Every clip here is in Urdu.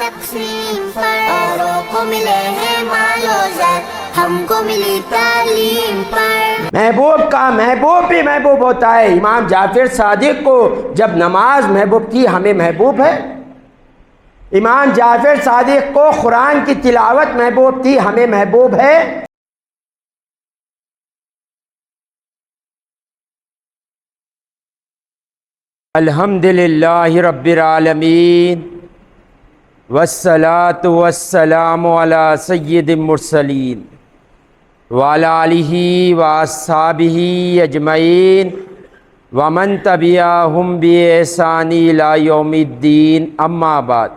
تقسیم پر، اوروں کو ملے ہیں مال و زر، ہم کو ملی تعلیم پر۔ محبوب کا محبوب بھی محبوب ہوتا ہے۔ امام جعفر صادق کو جب نماز محبوب تھی، ہمیں محبوب ہے۔ امام جعفر صادق کو قرآن کی تلاوت محبوب تھی، ہمیں محبوب ہے۔ الحمدللہ رب العالمین والصلاة والسلام علی سید المرسلین وعلی آلہ واصحابہ اجمعین ومن تبعہم بإحسان الی یوم الدین، اما بعد۔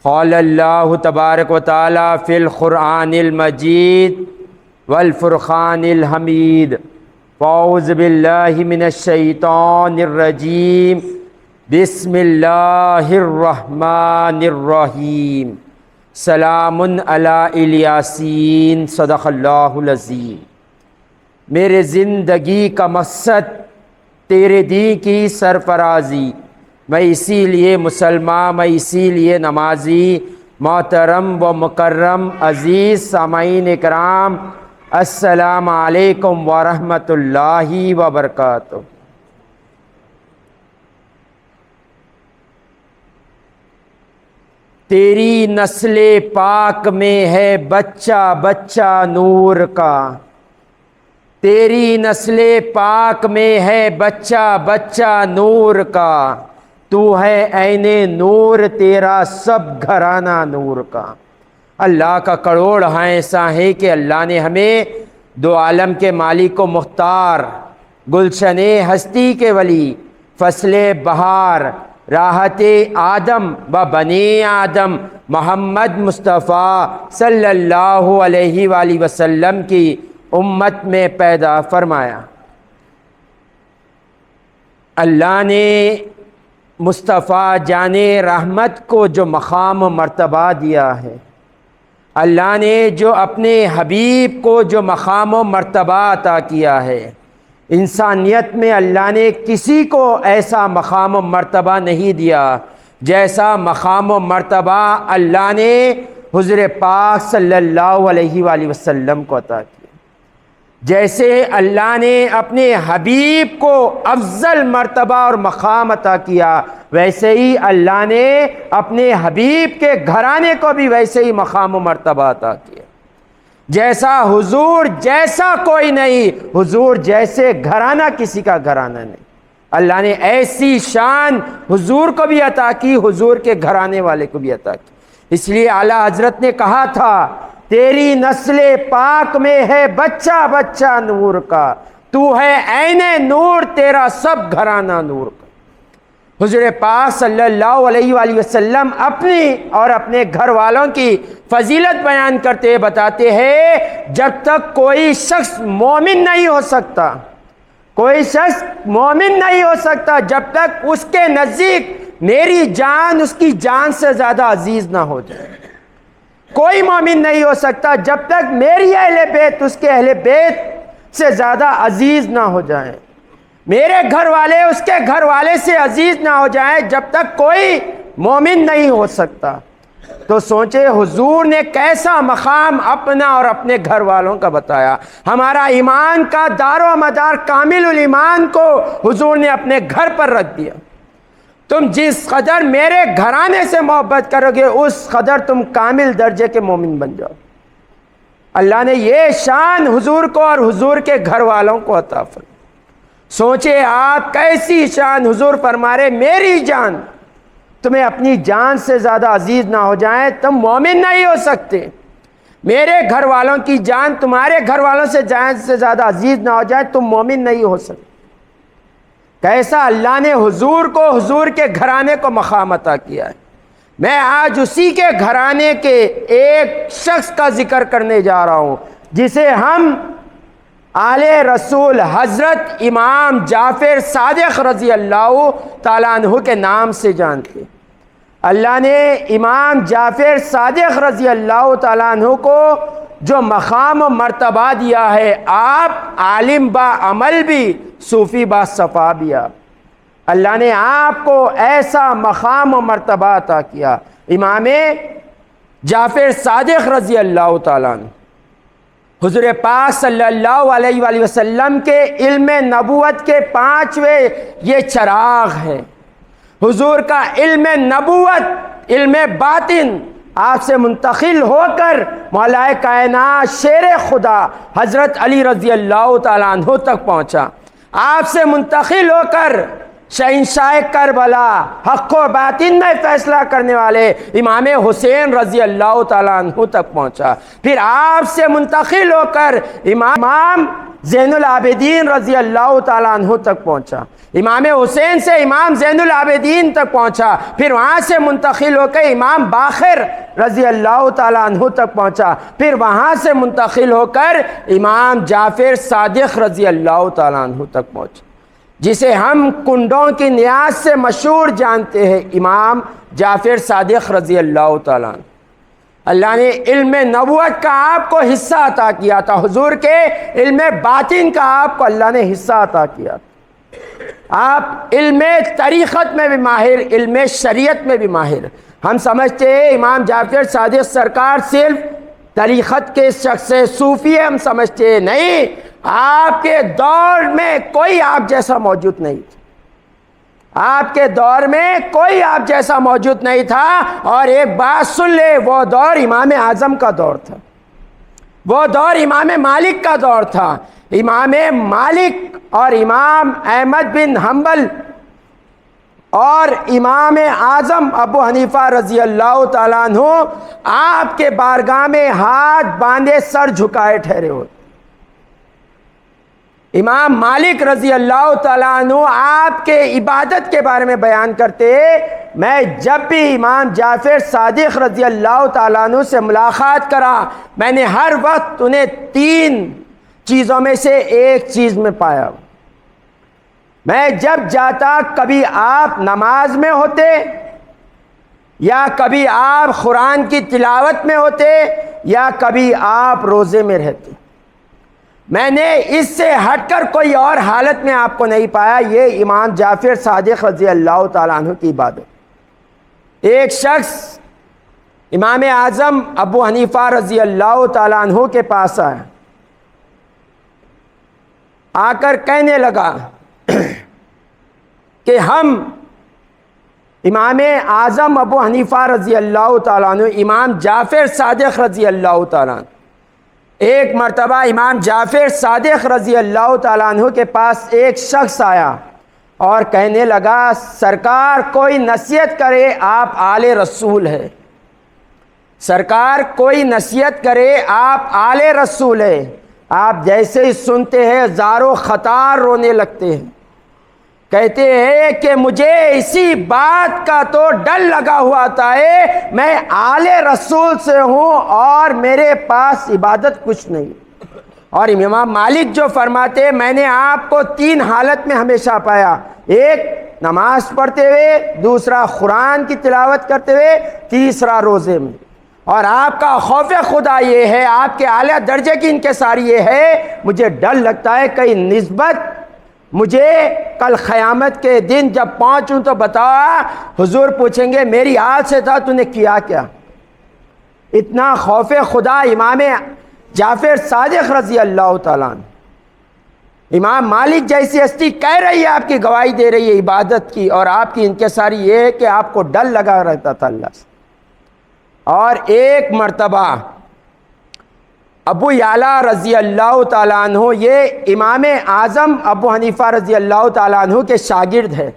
قال اللہ تبارک و تعالی فی القرآن المجید والفرقان الحمید، فاعوذ باللہ من الشیطان الرجیم، بسم اللہ الرحمن الرحیم، سلام علی الیاسین، صدق اللہ العظیم۔ میرے زندگی کا مقصد تیرے دین کی سرفرازی، میں اسی لیے مسلمان، میں اسی لیے نمازی۔ محترم و مکرم عزیز سامعین کرام، السلام علیکم ورحمۃ اللہ وبرکاتہ۔ تیری نسل پاک میں ہے بچہ بچہ نور کا، تیری نسل پاک میں ہے بچہ بچہ نور کا، تو ہے عین نور تیرا سب گھرانہ نور کا۔ اللہ کا کروڑ ہاں ایسا ہے کہ اللہ نے ہمیں دو عالم کے مالک و مختار، گلشن ہستی کے ولی، فصل بہار، راحت آدم و بنی آدم محمد مصطفیٰ صلی اللہ علیہ وآلہ وسلم کی امت میں پیدا فرمایا۔ اللہ نے مصطفیٰ جان رحمت کو جو مقام و مرتبہ دیا ہے، اللہ نے جو اپنے حبیب کو جو مقام و مرتبہ عطا کیا ہے، انسانیت میں اللہ نے کسی کو ایسا مقام و مرتبہ نہیں دیا جیسا مقام و مرتبہ اللہ نے حضور پاک صلی اللہ علیہ وآلہ وسلم کو عطا کیا۔ جیسے اللہ نے اپنے حبیب کو افضل مرتبہ اور مقام عطا کیا، ویسے ہی اللہ نے اپنے حبیب کے گھرانے کو بھی ویسے ہی مقام و مرتبہ عطا کیا۔ جیسا حضور جیسا کوئی نہیں، حضور جیسے گھرانہ کسی کا گھرانہ نہیں۔ اللہ نے ایسی شان حضور کو بھی عطا کی، حضور کے گھرانے والے کو بھی عطا کی۔ اس لیے اعلیٰ حضرت نے کہا تھا، تیری نسل پاک میں ہے بچہ بچہ نور کا، تو ہے عین نور تیرا سب گھرانہ نور کا۔ حضور پاک صلی اللہ علیہ وآلہ وسلم اپنی اور اپنے گھر والوں کی فضیلت بیان کرتے ہوئے بتاتے ہیں، جب تک کوئی شخص مومن نہیں ہو سکتا، کوئی شخص مومن نہیں ہو سکتا جب تک اس کے نزدیک میری جان اس کی جان سے زیادہ عزیز نہ ہو جائے۔ کوئی مومن نہیں ہو سکتا جب تک میری اہل بیت اس کے اہل بیت سے زیادہ عزیز نہ ہو جائیں، میرے گھر والے اس کے گھر والے سے عزیز نہ ہو جائیں، جب تک کوئی مومن نہیں ہو سکتا۔ تو سوچے حضور نے کیسا مقام اپنا اور اپنے گھر والوں کا بتایا۔ ہمارا ایمان کا دار و مدار کامل الایمان کو حضور نے اپنے گھر پر رکھ دیا۔ تم جس قدر میرے گھرانے سے محبت کرو گے، اس قدر تم کامل درجے کے مومن بن جاؤ۔ اللہ نے یہ شان حضور کو اور حضور کے گھر والوں کو عطا فرمائی۔ سوچے آپ کیسی شان حضور فرما رہے، میری جان تمہیں اپنی جان سے زیادہ عزیز نہ ہو جائیں، تم مومن نہیں ہو سکتے۔ میرے گھر والوں کی جان تمہارے گھر والوں سے جان سے زیادہ عزیز نہ ہو جائے، تم مومن نہیں ہو سکتے۔ کیسا اللہ نے حضور کو حضور کے گھرانے کو مقام عطا کیا ہے۔ میں آج اسی کے گھرانے کے ایک شخص کا ذکر کرنے جا رہا ہوں، جسے ہم آل رسول حضرت امام جعفر صادق رضی اللہ تعالیٰ عنہ کے نام سے جانتے۔ اللہ نے امام جعفر صادق رضی اللہ تعالیٰ عنہ کو جو مقام و مرتبہ دیا ہے، آپ عالم با عمل بھی، صوفی با صفا بھی آپ۔ اللہ نے آپ کو ایسا مقام و مرتبہ عطا کیا۔ امام جعفر صادق رضی اللہ تعالیٰ عنہ حضور پاک صلی اللہ علیہ وآلہ وسلم کے علم نبوت کے 5ویں یہ چراغ ہے۔ حضور کا علم نبوت، علم باطن آپ سے منتقل ہو کر مولا کائنات شیر خدا حضرت علی رضی اللہ تعالیٰ عنہ تک پہنچا۔ آپ سے منتقل ہو کر شہنشاہ کربلا، حق و باطن میں فیصلہ کرنے والے امام حسین رضی اللہ تعالیٰ عنہ تک پہنچا۔ پھر آپ سے منتقل ہو کر امام زین العابدین رضی اللہ تعالیٰ عنہ تک پہنچا۔ امام حسین سے امام زین العابدین تک پہنچا، پھر وہاں سے منتقل ہو کر امام باقر رضی اللہ تعالیٰ عنہ تک پہنچا، پھر وہاں سے منتقل ہو کر امام جعفر صادق رضی اللہ تعالیٰ عنہ تک پہنچا، جسے ہم کنڈوں کی نیاز سے مشہور جانتے ہیں، امام جعفر صادق رضی اللہ تعالیٰ عنہ۔ اللہ نے علم نبوت کا آپ کو حصہ عطا کیا تھا، حضور کے علم باطن کا آپ کو اللہ نے حصہ عطا کیا تھا۔ آپ علم طریقت میں بھی ماہر، علم شریعت میں بھی ماہر۔ ہم سمجھتے ہیں امام جعفر صادق سرکار صرف طریقت کے شخص صوفی ہے، ہم سمجھتے ہیں نہیں، آپ کے دور میں کوئی آپ جیسا موجود نہیں تھا، آپ کے دور میں کوئی آپ جیسا موجود نہیں تھا۔ اور ایک بات سن لے، وہ دور امام اعظم کا دور تھا، وہ دور امام مالک کا دور تھا۔ امام مالک اور امام احمد بن حنبل اور امام اعظم ابو حنیفہ رضی اللہ تعالیٰ عنہ آپ کے بارگاہ میں ہاتھ باندھے سر جھکائے ٹھہرے ہوتے۔ امام مالک رضی اللہ تعالیٰ عنہ آپ کے عبادت کے بارے میں بیان کرتے، میں جب بھی امام جعفر صادق رضی اللہ تعالیٰ عنہ سے ملاقات کرا، میں نے ہر وقت انہیں 3 چیزوں میں سے ایک چیز میں پایا۔ میں جب جاتا، کبھی آپ نماز میں ہوتے یا کبھی آپ قرآن کی تلاوت میں ہوتے یا کبھی آپ روزے میں رہتے، میں نے اس سے ہٹ کر کوئی اور حالت میں آپ کو نہیں پایا۔ یہ امام جعفر صادق رضی اللہ تعالیٰ عنہ کی عبادت۔ ایک شخص امام اعظم ابو حنیفہ رضی اللہ تعالیٰ عنہ کے پاس آیا، آ کر کہنے لگا کہ ہم امام اعظم ابو حنیفہ رضی اللہ تعالیٰ عنہ، امام جعفر صادق رضی اللہ تعالیٰ عنہ، ایک مرتبہ امام جعفر صادق رضی اللہ تعالیٰ عنہ کے پاس ایک شخص آیا اور کہنے لگا، سرکار کوئی نصیحت کرے، آپ آل رسول ہے، سرکار کوئی نصیحت کرے، آپ آل رسول ہے، آپ جیسے ہی سنتے ہیں زارو خطار رونے لگتے ہیں، کہتے ہیں کہ مجھے اسی بات کا تو ڈر لگا ہوا تھا، میں آل رسول سے ہوں اور میرے پاس عبادت کچھ نہیں۔ اور امام مالک جو فرماتے، میں نے آپ کو 3 حالت میں ہمیشہ پایا، ایک نماز پڑھتے ہوئے، دوسرا قرآن کی تلاوت کرتے ہوئے، تیسرا روزے میں۔ اور آپ کا خوف خدا یہ ہے، آپ کے اعلیٰ درجے کی انکساری یہ ہے، مجھے ڈر لگتا ہے کہیں نسبت مجھے کل قیامت کے دن جب پہنچوں تو بتا، حضور پوچھیں گے میری ہاتھ سے تھا تو نے کیا کیا۔ اتنا خوف خدا امام جعفر صادق رضی اللہ تعالیٰ عنہ۔ امام مالک جیسی ہستی کہہ رہی ہے، آپ کی گواہی دے رہی ہے عبادت کی، اور آپ کی انکساری یہ ہے کہ آپ کو ڈر لگا رہتا تھا اللہ سے۔ اور ایک مرتبہ ابو یعلا رضی اللہ تعالیٰ عنہ، یہ امام اعظم ابو حنیفہ رضی اللہ تعالیٰ عنہ کے شاگرد ہے،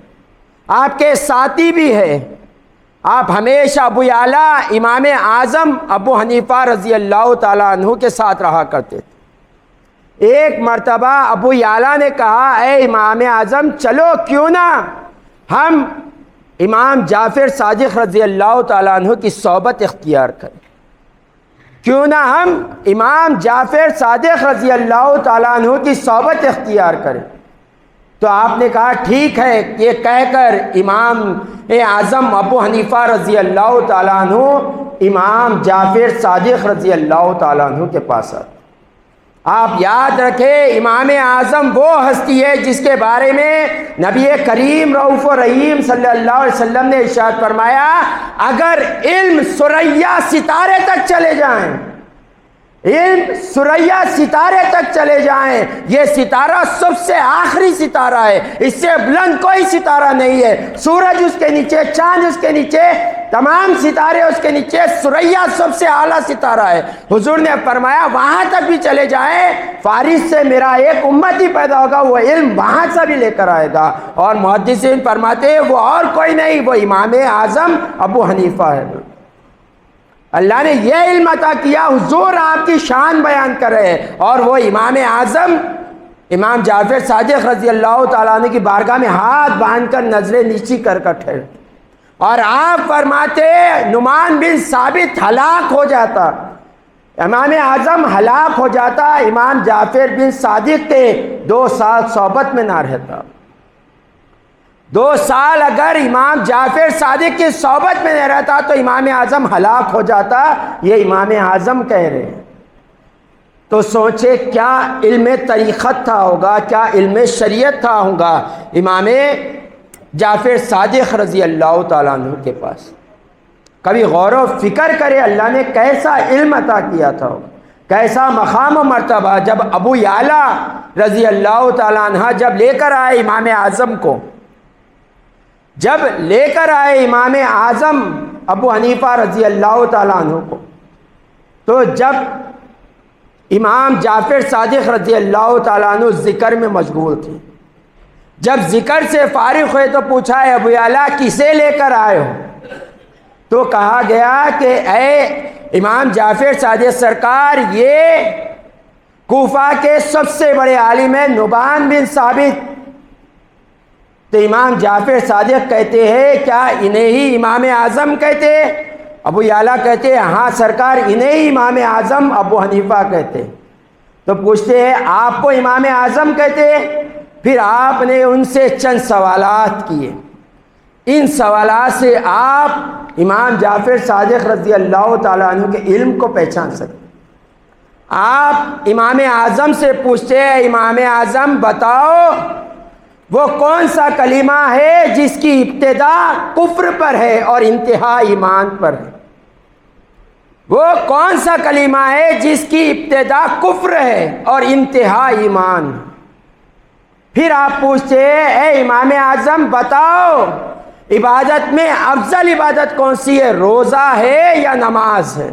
آپ کے ساتھی بھی ہے، آپ ہمیشہ ابو یعلا امام اعظم ابو حنیفہ رضی اللہ تعالیٰ عنہ کے ساتھ رہا کرتے تھے۔ ایک مرتبہ ابو یعلا نے کہا، اے امام اعظم چلو کیوں نہ ہم امام جعفر صادق رضی اللہ تعالیٰ عنہ کی صحبت اختیار کریں، کیوں نہ ہم امام جعفر صادق رضی اللہ تعالیٰ عنہ کی صحبت اختیار کریں۔ تو آپ نے کہا ٹھیک ہے، یہ کہہ کر امام اعظم ابو حنیفہ رضی اللہ تعالیٰ عنہ امام جعفر صادق رضی اللہ تعالیٰ عنہ کے پاس آتے، آپ یاد رکھیں امام اعظم وہ ہستی ہے جس کے بارے میں نبی کریم رؤوف الرحیم صلی اللہ علیہ وسلم نے ارشاد فرمایا اگر علم ثریا ستارے تک چلے جائیں، علم ثریا ستارے تک چلے جائیں، یہ ستارہ سب سے آخری ستارہ ہے، اس سے بلند کوئی ستارہ نہیں ہے، سورج اس کے نیچے، چاند اس کے نیچے، تمام ستارے اس کے نیچے، ثریا سب سے اعلیٰ ستارہ ہے۔ حضور نے فرمایا وہاں تک بھی چلے جائیں، فارس سے میرا ایک امتی پیدا ہوگا، وہ علم وہاں سے بھی لے کر آئے گا، اور محدثین فرماتے ہیں وہ اور کوئی نہیں، وہ امام اعظم ابو حنیفہ ہے۔ اللہ نے یہ علم عطا کیا، حضور آپ کی شان بیان کر رہے ہیں، اور وہ امام اعظم امام جعفر صادق رضی اللہ تعالیٰ عنہ کی بارگاہ میں ہاتھ باندھ کر نظریں نیچی کر کر ٹھہرے، اور آپ فرماتے نعمان بن ثابت ہلاک ہو جاتا، امام اعظم ہلاک ہو جاتا، امام جعفر بن صادق کے 2 سال صحبت میں نہ رہتا۔ 2 سال اگر امام جعفر صادق کی صحبت میں نہیں رہتا تو امام اعظم ہلاک ہو جاتا، یہ امام اعظم کہہ رہے ہیں۔ تو سوچے کیا علم طریقت تھا ہوگا، کیا علم شریعت تھا ہوگا امام جعفر صادق رضی اللہ تعالیٰ عنہ کے پاس۔ کبھی غور و فکر کرے اللہ نے کیسا علم عطا کیا تھا، کیسا مقام و مرتبہ۔ جب ابو یعلا رضی اللہ تعالیٰ عنہ جب لے کر آئے امام اعظم کو، جب لے کر آئے امام اعظم ابو حنیفہ رضی اللہ تعالیٰ عنہ کو، تو جب امام جعفر صادق رضی اللہ تعالیٰ عنہ ذکر میں مشغول تھے، جب ذکر سے فارغ ہوئے تو پوچھا ہے ابو یعلا کسے لے کر آئے ہو؟ تو کہا گیا کہ اے امام جعفر صادق سرکار، یہ کوفہ کے سب سے بڑے عالم ہیں نعمان بن ثابت۔ تو امام جعفر صادق کہتے ہیں کیا انہیں ہی امام اعظم کہتے؟ ابو یعلا کہتے ہیں ہاں سرکار انہیں ہی امام اعظم ابو حنیفہ کہتے۔ تو پوچھتے ہیں آپ کو امام اعظم کہتے؟ پھر آپ نے ان سے چند سوالات کیے، ان سوالات سے آپ امام جعفر صادق رضی اللہ تعالیٰ عنہ کے علم کو پہچان سکتے۔ آپ امام اعظم سے پوچھتے ہیں امام اعظم بتاؤ وہ کون سا کلمہ ہے جس کی ابتدا کفر پر ہے اور انتہا ایمان پر ہے؟ وہ کون سا کلمہ ہے جس کی ابتدا کفر ہے اور انتہا ایمان؟ پھر آپ پوچھتے ہیں اے امام اعظم بتاؤ عبادت میں افضل عبادت کون سی ہے، روزہ ہے یا نماز ہے؟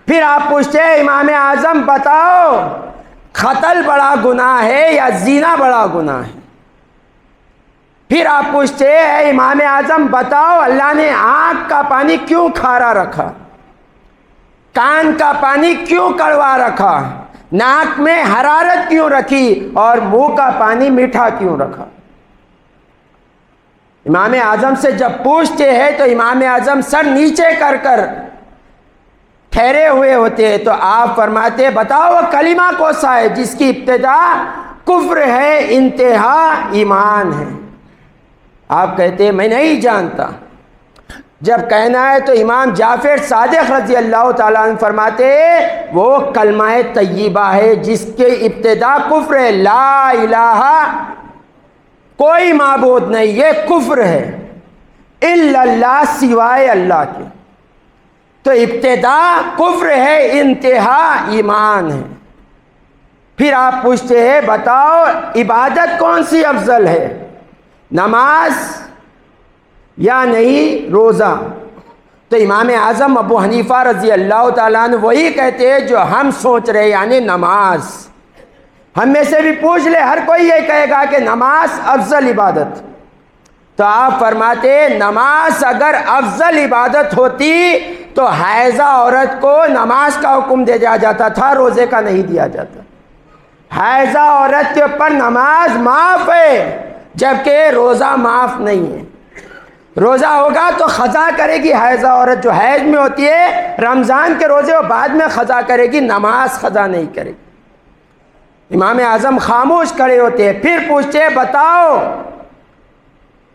پھر آپ پوچھتے ہیں امام اعظم بتاؤ قتل بڑا گناہ ہے یا زنا بڑا گناہ ہے؟ پھر آپ پوچھتے ہیں اے امام اعظم بتاؤ اللہ نے آنکھ کا پانی کیوں کھارا رکھا، کان کا پانی کیوں کڑوا رکھا، ناک میں حرارت کیوں رکھی اور منہ کا پانی میٹھا کیوں رکھا؟ امام اعظم سے جب پوچھتے ہیں تو امام اعظم سر نیچے کر کر ٹھہرے ہوئے ہوتے ہیں، تو آپ فرماتے بتاؤ وہ کلمہ کون سا ہے جس کی ابتدا کفر ہے انتہا ایمان ہے؟ آپ کہتے ہیں میں نہیں جانتا۔ جب کہنا ہے تو امام جعفر صادق رضی اللہ تعالیٰ عنہ فرماتے وہ کلمہ طیبہ ہے جس کے ابتدا کفر ہے، لا الہ کوئی معبود نہیں، یہ کفر ہے، الا اللہ سوائے اللہ کے۔ تو ابتدا کفر ہے انتہا ایمان ہے۔ پھر آپ پوچھتے ہیں بتاؤ عبادت کون سی افضل ہے، نماز یا نہیں روزہ؟ تو امام اعظم ابو حنیفہ رضی اللہ تعالیٰ عنہ وہی کہتے ہیں جو ہم سوچ رہے، یعنی نماز۔ ہم میں سے بھی پوچھ لے ہر کوئی یہ کہے گا کہ نماز افضل عبادت۔ تو آپ فرماتے نماز اگر افضل عبادت ہوتی تو حائضہ عورت کو نماز کا حکم دیا جاتا تھا، روزے کا نہیں دیا جاتا۔ حائضہ عورت کے اوپر نماز معاف ہے جبکہ روزہ معاف نہیں ہے۔ روزہ ہوگا تو قضا کرے گی حائضہ عورت جو حیض میں ہوتی ہے، رمضان کے روزے وہ بعد میں قضا کرے گی، نماز قضا نہیں کرے گی۔ امام اعظم خاموش کھڑے ہوتے ہیں، پھر پوچھتے بتاؤ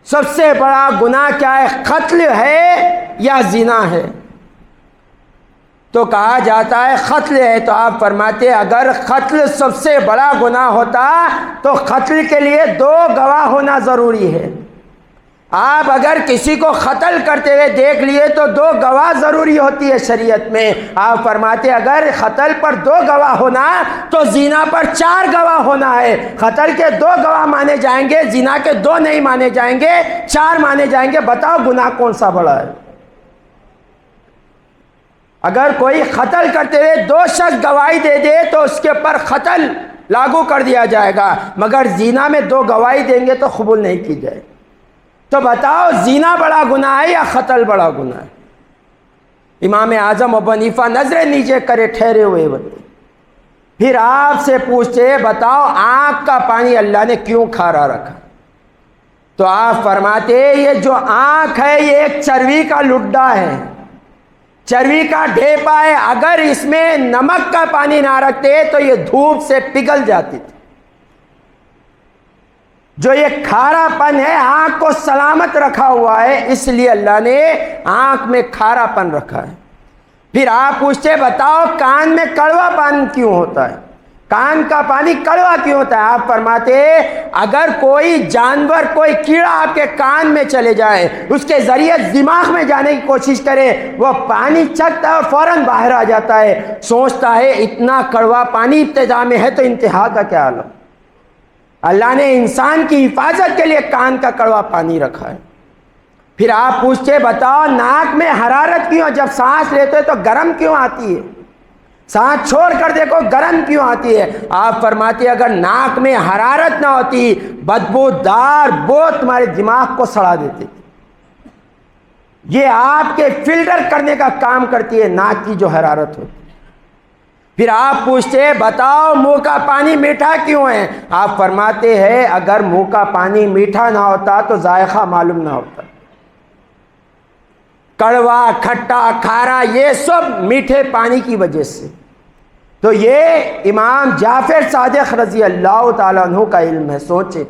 سب سے بڑا گناہ کیا ہے، قتل ہے یا زنا ہے؟ تو کہا جاتا ہے قتل ہے، تو آپ فرماتے ہیں اگر قتل سب سے بڑا گناہ ہوتا تو قتل کے لیے 2 گواہ ہونا ضروری ہے۔ آپ اگر کسی کو قتل کرتے ہوئے دیکھ لیے تو 2 گواہ ضروری ہوتی ہے شریعت میں۔ آپ فرماتے اگر قتل پر 2 گواہ ہونا تو زنا پر 4 گواہ ہونا ہے۔ قتل کے 2 گواہ مانے جائیں گے، زنا کے 2 نہیں مانے جائیں گے، 4 مانے جائیں گے۔ بتاؤ گناہ کون سا بڑا ہے؟ اگر کوئی قتل کرتے ہوئے 2 شخص گواہی دے دے تو اس کے پر قتل لاگو کر دیا جائے گا، مگر زنا میں 2 گواہی دیں گے تو قبول نہیں کی جائے۔ تو بتاؤ زنا بڑا گناہ ہے یا قتل بڑا گناہ ہے؟ امام اعظم ابو حنیفہ نظریں نیچے کرے ٹھہرے ہوئے بندے، پھر آپ سے پوچھتے بتاؤ آنکھ کا پانی اللہ نے کیوں کھارا رکھا؟ تو آپ فرماتے یہ جو آنکھ ہے یہ ایک چربی کا لڈا ہے، چربی کا ڈھیپا ہے، اگر اس میں نمک کا پانی نہ رکھتے تو یہ دھوپ سے پگھل جاتی تھی۔ جو یہ کھارا پن ہے آنکھ کو سلامت رکھا ہوا ہے، اس لیے اللہ نے آنکھ میں کھارا پن رکھا ہے۔ پھر آپ پوچھتے بتاؤ کان میں کڑوا پانی کیوں ہوتا ہے؟ کان کا پانی کڑوا کیوں ہوتا ہے؟ آپ فرماتے اگر کوئی جانور کوئی کیڑا آپ کے کان میں چلے جائے، اس کے ذریعے دماغ میں جانے کی کوشش کرے، وہ پانی چکھتا ہے اور فوراً باہر آ جاتا ہے، سوچتا ہے اتنا کڑوا پانی ابتدا میں ہے تو انتہا کا کیا عالم۔ اللہ نے انسان کی حفاظت کے لیے کان کا کڑوا پانی رکھا ہے۔ پھر آپ پوچھتے بتاؤ ناک میں حرارت کیوں؟ جب سانس لیتے تو گرم کیوں آتی ہے؟ سانس چھوڑ کر دیکھو گرم کیوں آتی ہے؟ آپ فرماتے اگر ناک میں حرارت نہ ہوتی بدبودار بو تمہارے دماغ کو سڑا دیتے تھے۔ یہ آپ کے فلٹر کرنے کا کام کرتی ہے ناک کی جو حرارت ہوتی ہے۔ پھر آپ پوچھتے بتاؤ منہ کا پانی میٹھا کیوں ہے؟ آپ فرماتے ہیں اگر منہ کا پانی میٹھا نہ ہوتا تو ذائقہ معلوم نہ ہوتا۔ کڑوا کھٹا کھارا یہ سب میٹھے پانی کی وجہ سے۔ تو یہ امام جعفر صادق رضی اللہ تعالیٰ عنہ کا علم ہے۔ سوچے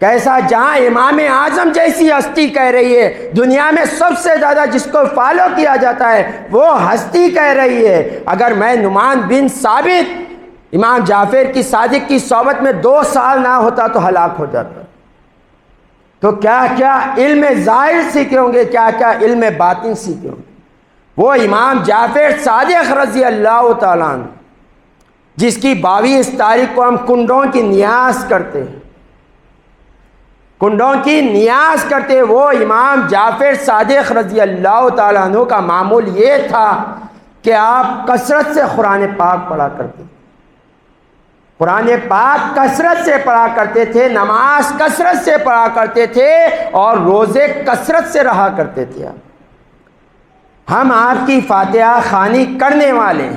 کیسا، جہاں امام اعظم جیسی ہستی کہہ رہی ہے دنیا میں سب سے زیادہ جس کو فالو کیا جاتا ہے وہ ہستی کہہ رہی ہے اگر میں نعمان بن ثابت امام جعفر کی صادق کی صحبت میں 2 سال نہ ہوتا تو ہلاک ہو جاتا، تو کیا کیا علم ظاہر سیکھے ہوں گے، کیا کیا علم باطن سیکھے ہوں گے۔ وہ امام جعفر صادق رضی اللہ تعالیٰ عنہ جس کی 22 تاریخ کو ہم کنڈوں کی نیاز کرتے ہیں، کنڈوں کی نیاز کرتے، وہ امام جعفر صادق رضی اللہ تعالیٰ عنہ کا معمول یہ تھا کہ آپ کثرت سے قرآن پاک پڑھا کرتے، قرآن پاک کثرت سے پڑھا کرتے تھے، نماز کثرت سے پڑھا کرتے تھے اور روزے کثرت سے رہا کرتے تھے۔ ہم آپ کی فاتحہ خوانی کرنے والے،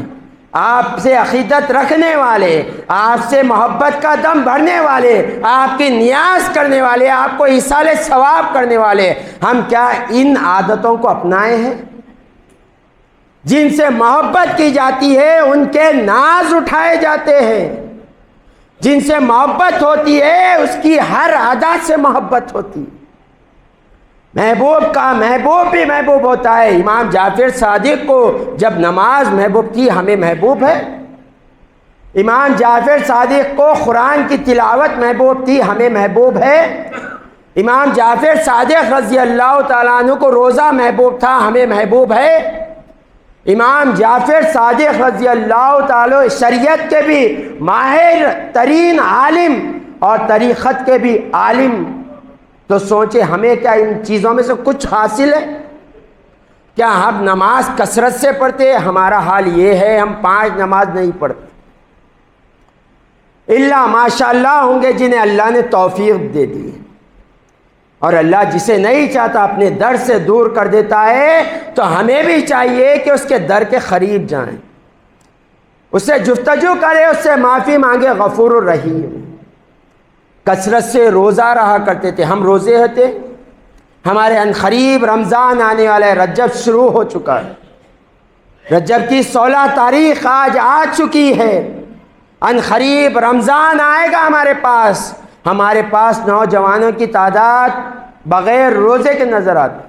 آپ سے عقیدت رکھنے والے، آپ سے محبت کا دم بھرنے والے، آپ کی نیاز کرنے والے، آپ کو ایصال ثواب کرنے والے، ہم کیا ان عادتوں کو اپنائے ہیں؟ جن سے محبت کی جاتی ہے ان کے ناز اٹھائے جاتے ہیں، جن سے محبت ہوتی ہے اس کی ہر ادا سے محبت ہوتی ہے۔ محبوب کا محبوب بھی محبوب ہوتا ہے۔ امام جعفر صادق کو جب نماز محبوب تھی، ہمیں محبوب ہے۔ امام جعفر صادق کو قرآن کی تلاوت محبوب تھی، ہمیں محبوب ہے۔ امام جعفر صادق رضی اللہ تعالیٰ عنہ کو روزہ محبوب تھا، ہمیں محبوب ہے۔ امام جعفر صادق رضی اللہ تعالیٰ شریعت کے بھی ماہر ترین عالم اور طریقت کے بھی عالم، تو سوچے ہمیں کیا ان چیزوں میں سے کچھ حاصل ہے؟ کیا ہم نماز کثرت سے پڑھتے؟ ہمارا حال یہ ہے ہم 5 نماز نہیں پڑھتے، اللہ ماشاءاللہ ہوں گے جنہیں اللہ نے توفیق دے دی، اور اللہ جسے نہیں چاہتا اپنے در سے دور کر دیتا ہے۔ تو ہمیں بھی چاہیے کہ اس کے در کے قریب جائیں، اس سے جفتجو کریں، اس سے معافی مانگے، غفور الرحیم۔ کثرت سے روزہ رہا کرتے تھے، ہم روزے ہوتے، ہمارے عنقریب رمضان آنے والا ہے، رجب شروع ہو چکا ہے، رجب کی 16 تاریخ آج آ چکی ہے، عنقریب رمضان آئے گا ہمارے پاس نوجوانوں کی تعداد بغیر روزے کے نظر آتی،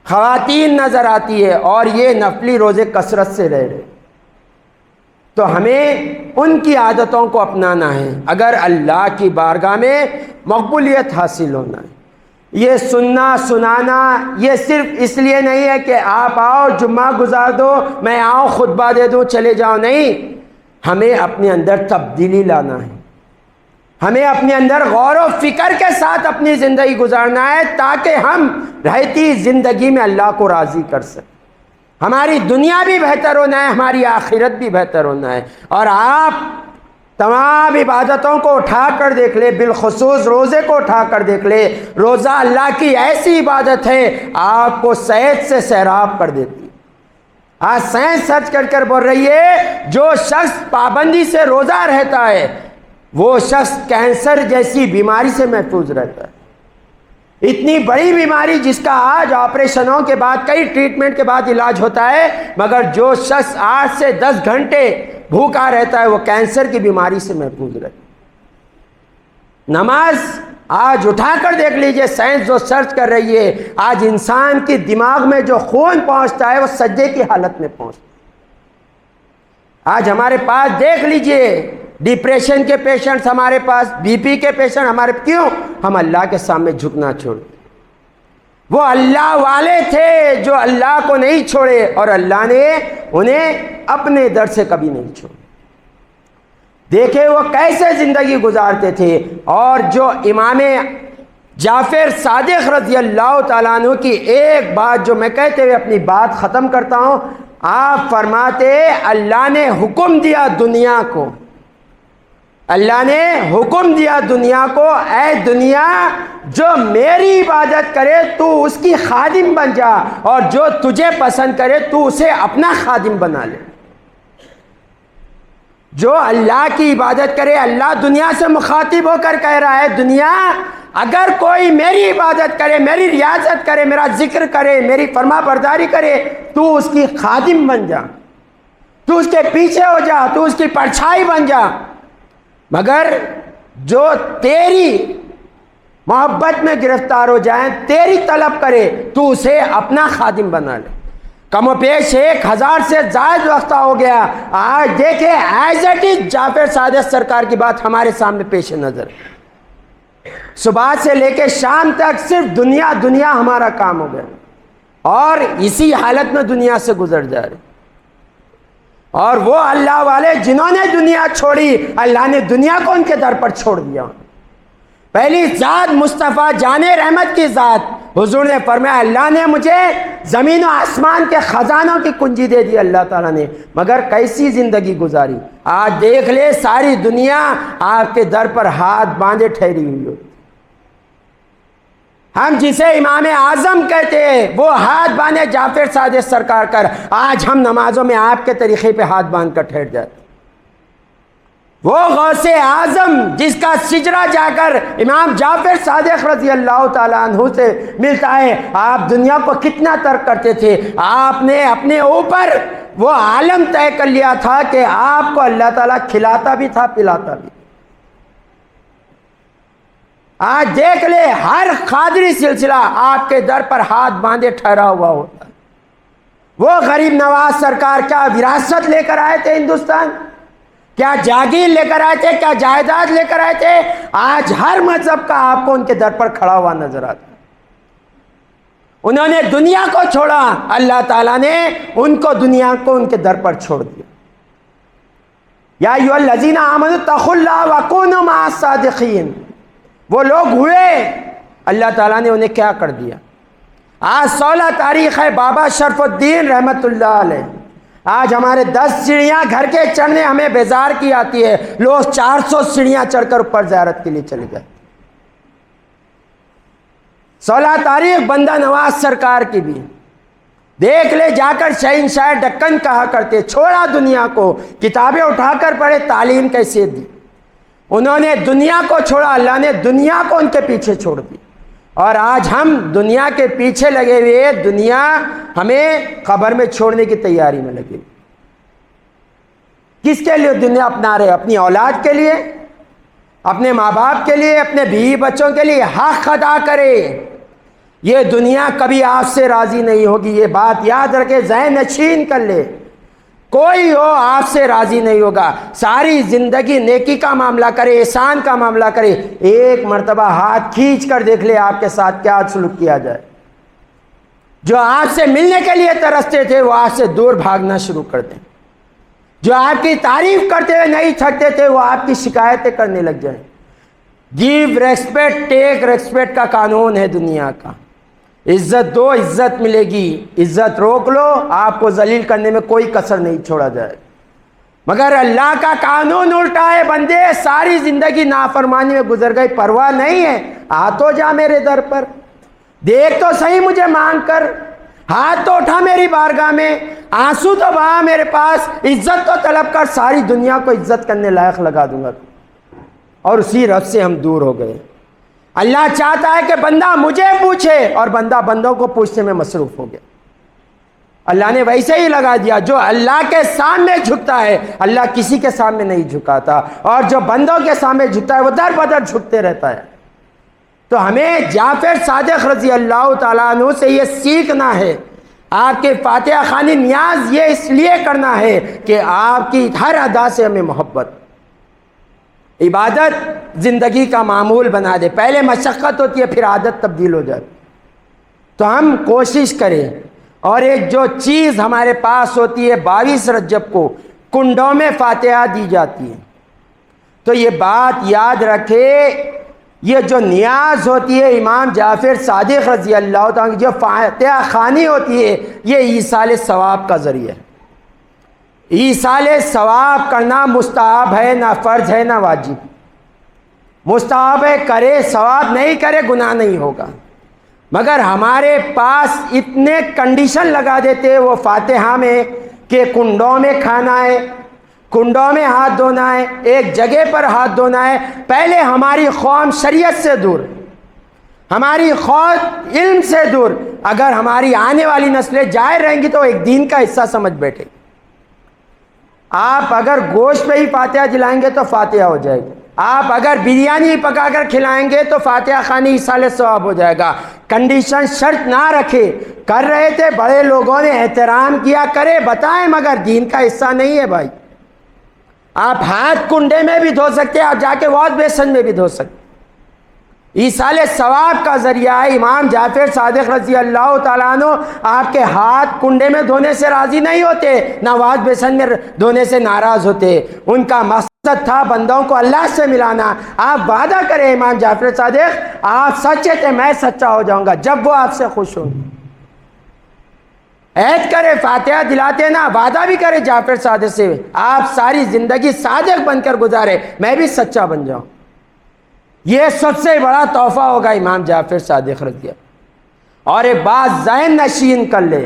خواتین نظر آتی ہے اور یہ نفلی روزے کثرت سے رہ رہے. تو ہمیں ان کی عادتوں کو اپنانا ہے اگر اللہ کی بارگاہ میں مقبولیت حاصل ہونا ہے. یہ سننا سنانا یہ صرف اس لیے نہیں ہے کہ آپ آؤ جمعہ گزار دو، میں آؤں خطبہ دے دوں چلے جاؤ، نہیں. ہمیں اپنے اندر تبدیلی لانا ہے، ہمیں اپنے اندر غور و فکر کے ساتھ اپنی زندگی گزارنا ہے تاکہ ہم رہتی زندگی میں اللہ کو راضی کر سکیں. ہماری دنیا بھی بہتر ہونا ہے، ہماری آخرت بھی بہتر ہونا ہے. اور آپ تمام عبادتوں کو اٹھا کر دیکھ لے، بالخصوص روزے کو اٹھا کر دیکھ لے. روزہ اللہ کی ایسی عبادت ہے آپ کو صحت سے سیراب کر دیتی ہے. آج سائنس سرچ کر بول رہی ہے جو شخص پابندی سے روزہ رہتا ہے وہ شخص کینسر جیسی بیماری سے محفوظ رہتا ہے. اتنی بڑی بیماری جس کا آج آپریشنوں کے بعد کئی ٹریٹمنٹ کے بعد علاج ہوتا ہے، مگر جو شخص 8 سے 10 گھنٹے بھوکا رہتا ہے وہ کینسر کی بیماری سے محفوظ رہتا ہے. نماز آج اٹھا کر دیکھ لیجئے، سائنس جو سرچ کر رہی ہے آج انسان کی دماغ میں جو خون پہنچتا ہے وہ سجدے کی حالت میں پہنچتا ہے. آج ہمارے پاس دیکھ لیجئے ڈپریشن کے پیشنٹس ہمارے پاس، بی پی کے پیشنٹ ہمارے، کیوں؟ ہم اللہ کے سامنے جھکنا چھوڑ دیں. وہ اللہ والے تھے جو اللہ کو نہیں چھوڑے اور اللہ نے انہیں اپنے در سے کبھی نہیں چھوڑا. دیکھیں وہ کیسے زندگی گزارتے تھے. اور جو امام جعفر صادق رضی اللہ تعالیٰ عنہ کی ایک بات جو میں کہتے ہوئے اپنی بات ختم کرتا ہوں، آپ فرماتے اللہ نے حکم دیا دنیا کو، اللہ نے حکم دیا دنیا کو، اے دنیا جو میری عبادت کرے تو اس کی خادم بن جا اور جو تجھے پسند کرے تو اسے اپنا خادم بنا لے. جو اللہ کی عبادت کرے، اللہ دنیا سے مخاطب ہو کر کہہ رہا ہے دنیا اگر کوئی میری عبادت کرے، میری ریاضت کرے، میرا ذکر کرے، میری فرما برداری کرے تو اس کی خادم بن جا، تو اس کے پیچھے ہو جا، تو اس کی پرچھائی بن جا. مگر جو تیری محبت میں گرفتار ہو جائیں، تیری طلب کرے تو اسے اپنا خادم بنا لے. کم و بیش 1000 سے زائد وقت ہو گیا. آج دیکھیں ایز اٹ از جعفر صادق سرکار کی بات ہمارے سامنے پیش نظر. صبح سے لے کے شام تک صرف دنیا دنیا ہمارا کام ہو گیا اور اسی حالت میں دنیا سے گزر جا رہے. اور وہ اللہ والے جنہوں نے دنیا چھوڑی، اللہ نے دنیا کو ان کے در پر چھوڑ دیا. پہلی ذات مصطفیٰ جان رحمت کی ذات، حضور نے فرمایا اللہ نے مجھے زمین و آسمان کے خزانوں کی کنجی دے دی اللہ تعالیٰ نے، مگر کیسی زندگی گزاری. آج دیکھ لے ساری دنیا آپ کے در پر ہاتھ باندھے ٹھہری ہوئی ہو. ہم جسے امام اعظم کہتے ہیں وہ ہاتھ باندھے جعفر صادق سرکار کر، آج ہم نمازوں میں آپ کے طریقے پہ ہاتھ باندھ کر ٹھہر جاتے. وہ غوث اعظم جس کا سجرہ جا کر امام جعفر صادق رضی اللہ تعالیٰ عنہ سے ملتا ہے، آپ دنیا کو کتنا ترک کرتے تھے. آپ نے اپنے اوپر وہ عالم طے کر لیا تھا کہ آپ کو اللہ تعالیٰ کھلاتا بھی تھا پلاتا بھی. آج دیکھ لے ہر قادری سلسلہ آپ کے در پر ہاتھ باندھے ٹھہرا ہوا ہوتا ہے. وہ غریب نواز سرکار کیا وراثت لے کر آئے تھے ہندوستان؟ کیا جاگیر لے کر آئے تھے؟ کیا جائیداد لے کر آئے تھے؟ آج ہر مذہب کا آپ کو ان کے در پر کھڑا ہوا نظر آتا ہے. انہوں نے دنیا کو چھوڑا، اللہ تعالیٰ نے ان کو دنیا کو ان کے در پر چھوڑ دیا. یا ایھا الذین آمنوا اتقوا اللہ وکونوا مع الصادقین. وہ لوگ ہوئے، اللہ تعالیٰ نے انہیں کیا کر دیا. آج 16 تاریخ ہے، بابا شرف الدین رحمت اللہ علیہ. آج ہمارے 10 سیڑھیاں گھر کے چڑھنے ہمیں بیزار کی آتی ہے، لوگ 400 سیڑھیاں چڑھ کر اوپر زیارت کے لیے چلے گئے. 16 تاریخ بندہ نواز سرکار کی بھی دیکھ لے، جا کر شہنشاہ دکن کہا کرتے، چھوڑا دنیا کو، کتابیں اٹھا کر پڑھے تعلیم کیسے دی. انہوں نے دنیا کو چھوڑا، اللہ نے دنیا کو ان کے پیچھے چھوڑ دی. اور آج ہم دنیا کے پیچھے لگے ہوئے، دنیا ہمیں قبر میں چھوڑنے کی تیاری میں لگے. کس کے لیے دنیا اپنا رہے؟ اپنی اولاد کے لیے، اپنے ماں باپ کے لیے، اپنے بیوی بچوں کے لیے. حق ادا کرے. یہ دنیا کبھی آپ سے راضی نہیں ہوگی، یہ بات یاد رکھے، ذہن نشین کر لے، کوئی ہو آپ سے راضی نہیں ہوگا۔ ساری زندگی نیکی کا معاملہ کرے، احسان کا معاملہ کرے، ایک مرتبہ ہاتھ کھینچ کر دیکھ لے آپ کے ساتھ کیا سلوک کیا جائے۔ جو آپ سے ملنے کے لیے ترستے تھے وہ آپ سے دور بھاگنا شروع کر دیں، جو آپ کی تعریف کرتے ہوئے نہیں تھکتے تھے وہ آپ کی شکایتیں کرنے لگ جائیں۔ گیو ریسپیکٹ ٹیک ریسپیکٹ کا قانون ہے دنیا کا، عزت دو عزت ملے گی، عزت روک لو آپ کو ذلیل کرنے میں کوئی کسر نہیں چھوڑا جائے۔ مگر اللہ کا قانون الٹا ہے، بندے ساری زندگی نافرمانی میں گزر گئی، پرواہ نہیں ہے، آ تو جا میرے در پر، دیکھ تو صحیح مجھے مانگ کر، ہاتھ تو اٹھا میری بارگاہ میں، آنسو تو بہا میرے پاس، عزت تو طلب کر، ساری دنیا کو عزت کرنے لائق لگا دوں گا۔ اور اسی رب سے ہم دور ہو گئے۔ اللہ چاہتا ہے کہ بندہ مجھے پوچھے اور بندہ بندوں کو پوچھنے میں مصروف ہو گیا۔ اللہ نے ویسے ہی لگا دیا، جو اللہ کے سامنے جھکتا ہے اللہ کسی کے سامنے نہیں جھکاتا، اور جو بندوں کے سامنے جھکتا ہے وہ در بدر جھکتے رہتا ہے۔ تو ہمیں جعفر صادق رضی اللہ تعالیٰ عنہ سے یہ سیکھنا ہے، آپ کے فاتحہ خوانی نیاز یہ اس لیے کرنا ہے کہ آپ کی ہر ادا سے ہمیں محبت، عبادت زندگی کا معمول بنا دے۔ پہلے مشقت ہوتی ہے پھر عادت تبدیل ہو جاتی، تو ہم کوشش کریں۔ اور ایک جو چیز ہمارے پاس ہوتی ہے 22 رجب کو کنڈوں میں فاتحہ دی جاتی ہے، تو یہ بات یاد رکھے، یہ جو نیاز ہوتی ہے امام جعفر صادق رضی اللہ تعالیٰ کی جو فاتحہ خوانی ہوتی ہے یہ ایصال ثواب کا ذریعہ ہے۔ ایصال ثواب کرنا مستحب ہے، نہ فرض ہے نہ واجب۔ مستحب ہے، کرے ثواب، نہیں کرے گناہ نہیں ہوگا۔ مگر ہمارے پاس اتنے کنڈیشن لگا دیتے وہ فاتحہ میں کہ کنڈوں میں کھانا ہے، کنڈوں میں ہاتھ دھونا ہے، ایک جگہ پر ہاتھ دھونا ہے۔ پہلے ہماری قوم شریعت سے دور، ہماری قوم علم سے دور، اگر ہماری آنے والی نسلیں جائر رہیں گی تو ایک دین کا حصہ سمجھ بیٹھے گی۔ آپ اگر گوشت پہ ہی فاتحہ جلائیں گے تو فاتحہ ہو جائے گی، آپ اگر بریانی پکا کر کھلائیں گے تو فاتحہ خوانی ایصال ثواب ہو جائے گا۔ کنڈیشن شرط نہ رکھے، کر رہے تھے بڑے لوگوں نے احترام کیا، کرے بتائیں، مگر دین کا حصہ نہیں ہے بھائی۔ آپ ہاتھ کنڈے میں بھی دھو سکتے ہیں، آپ جا کے واش بیسن میں بھی دھو سکتے ہیں۔ ایصال ثواب کا ذریعہ ہے۔ امام جعفر صادق رضی اللہ تعالیٰ عنہ آپ کے ہاتھ کنڈے میں دھونے سے راضی نہیں ہوتے، نہ واش بیسن میں دھونے سے ناراض ہوتے۔ ان کا مقصد تھا بندوں کو اللہ سے ملانا۔ آپ وعدہ کریں امام جعفر صادق، آپ سچے تھے میں سچا ہو جاؤں گا جب وہ آپ سے خوش ہوں گے۔ عہد کرے، فاتحہ دلاتے نا، وعدہ بھی کرے جعفر صادق سے، آپ ساری زندگی صادق بن کر گزارے، میں بھی سچا بن جاؤں۔ یہ سب سے بڑا تحفہ ہوگا امام جعفر صادق رضی اللہ۔ اور ایک بات ذہن نشین کر لے،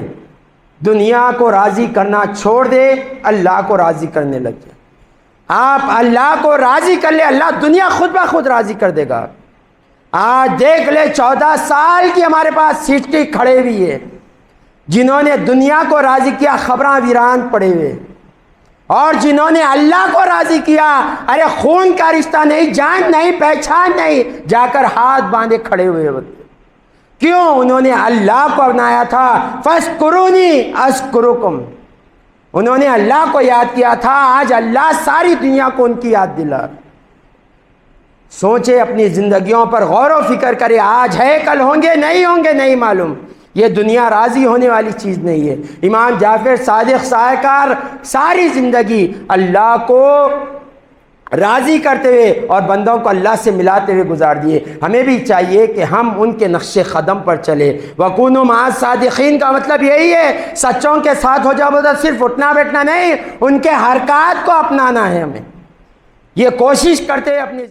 دنیا کو راضی کرنا چھوڑ دے، اللہ کو راضی کرنے لگ جائے۔ آپ اللہ کو راضی کر لے، اللہ دنیا خود بخود راضی کر دے گا۔ آج دیکھ لے 14 سال کی ہمارے پاس سٹی کھڑے ہوئی ہے، جنہوں نے دنیا کو راضی کیا خبراں ویران پڑے ہوئے، اور جنہوں نے اللہ کو راضی کیا، ارے خون کا رشتہ نہیں، جان نہیں، پہچان نہیں، جا کر ہاتھ باندھے کھڑے ہوئے ہوتے۔ کیوں؟ انہوں نے اللہ کو اپنایا تھا، فَاذْكُرُونِي أَذْكُرُكُمْ، انہوں نے اللہ کو یاد کیا تھا، آج اللہ ساری دنیا کو ان کی یاد دلا۔ سوچے اپنی زندگیوں پر، غور و فکر کرے، آج ہے کل ہوں گے نہیں معلوم۔ یہ دنیا راضی ہونے والی چیز نہیں ہے۔ امام جعفر صادق سرکار ساری زندگی اللہ کو راضی کرتے ہوئے اور بندوں کو اللہ سے ملاتے ہوئے گزار دیے۔ ہمیں بھی چاہیے کہ ہم ان کے نقش قدم پر چلے۔ وَكُونُوا مَعَ الصَّادِقِينَ کا مطلب یہی ہے، سچوں کے ساتھ ہو جاؤ، تو صرف اٹھنا بیٹھنا نہیں، ان کے حرکات کو اپنانا ہے۔ ہمیں یہ کوشش کرتے اپنی